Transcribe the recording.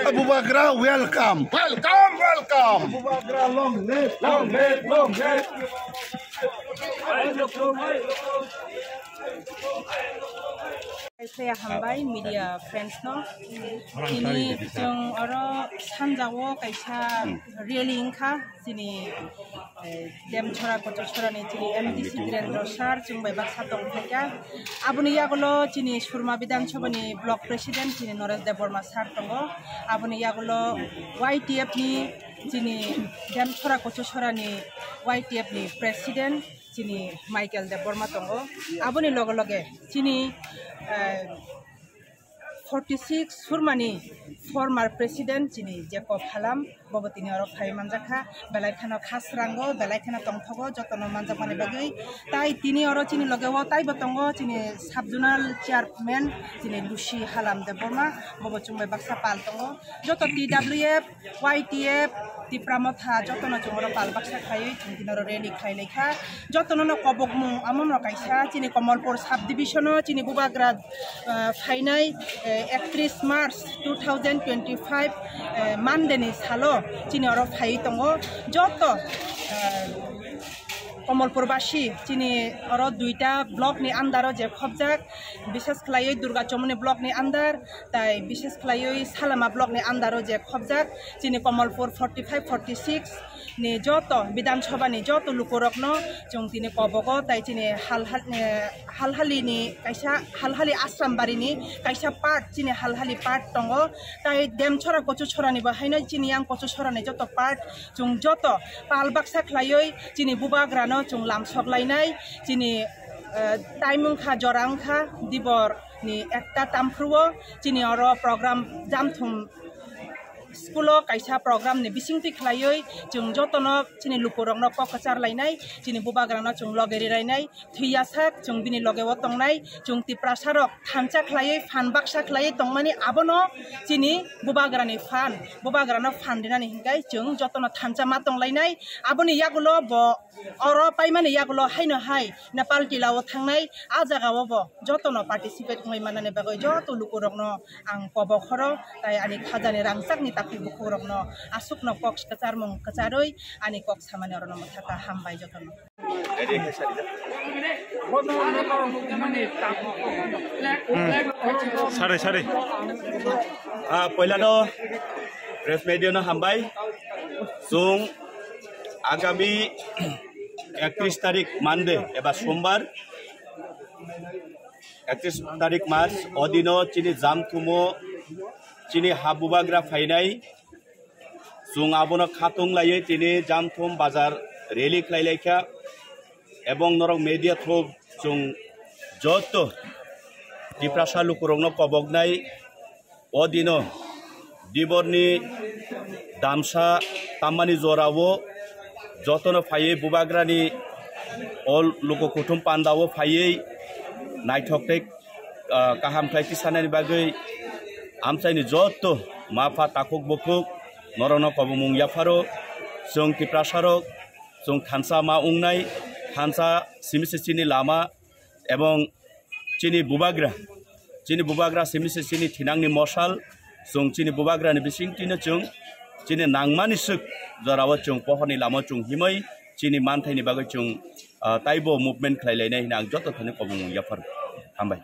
Abu Bakar, welcome. Abu Bakar, long live. Saya hambai media friends no ini jong oro sanjawo kaisa reeling kha sini dem chora kocho chora ni sini MDC Direndra sar jong bai baksa tong thaka abuni yagulo sini Surma Bidhan Sabha ni block president sini Noresh Deborma sar tongo abuni yagulo YTF ni sini dem chora kocho chora ni YTF ni president sini Michael Deborma tongo abuni loge sini 46 Surmani former president sini Jacob Halam bobotini oro phai manjaka belai khana khasrango belai khana tongthogo jotono manjak mane bagi tai tini oro sini logewo tai botongo sini subjonal chairman sini Lucy Halam Deborma bobochungbai baksa pal tongo joto TWF YTF Tipramotha jotono chungoro pal baksa khai tintinoro rally khai lekha jotono no kobokmu amonro kaisa sini Kamalpur sub division sini Bubagrad phainai 31 March 2025 Monday ni salo sini oro phai tongo joto Kamalpur basi sini oro duita block ni andaro je khobjak bishes khlaioi Durga Chomoni block ni andar tai bishes khlaioi Salama block ni andaro je khobjak sini Kamalpur 45 46 ni joto Bidhan Sabha ni joto lukurokno jong tini kobogo tai sini halhali ni kaisa halhali asram bari ni kaisa part sini halhali part tongo tai dem chora kochu chora ni bahaina sini yang kochu chora ni joto part jong joto pal baksa khlaioi sini Bubagrano jong lamsok lainai sini taimung kha jorang kha dibor ni ekta tampruo sini oro program jamthum Skulo kaisa program ni bisingti khlaioi jong jotono sini lukurokno kokachar lainai sini Bubagrano jong logeri rainai thuyasak jong bini logewo tongnai jong tiprasarok thancha khlaioi fan baksa khlaioi tongmani abono sini Bubagrani fan Bubagrano fan dinani hingkai jong jotono thancha ma tonglainai aboni yagulo bo oro paimani yagulo haino hai Nepal tilao thangnai a jagao bo jotono participate ngai manane bagoi joto lukurokno ang kobokhoro tai ani khajani rangsak ni bukurokno asukno koks kachar mong kacharoi ani koks samane orono mathaka hambai jotono sare poilano press media no hambai sung agami 31 तारिख Monday eba sombar 31 तारिख March odino chini jamthumo chini Bubagra phainai jung abono khatung laiye tini jamthum bazar rally khlailekha ebong norok media through jung joto tiprasa lukurongno kobognai odino diborni damsa tamani jorawo jotono phaiye Bubagrani ol luko kutum pandawo phaiye naithoktek kaham khlai kisanani bagai amsaini joto mafa takuk bukuk norono kobumung yafaro jong tiprasarok jong thansa ma ungnai thansa simise chini lama ebong chini Bubagra simise chini thinangni moshal jong chini Bubagra ni bisingtino jong chini nangmani suk jorawo jong pohoni lama jong himai chini manthaini bagai jong taibo movement khlailainai hinang joto thani kobumung yafaro hambai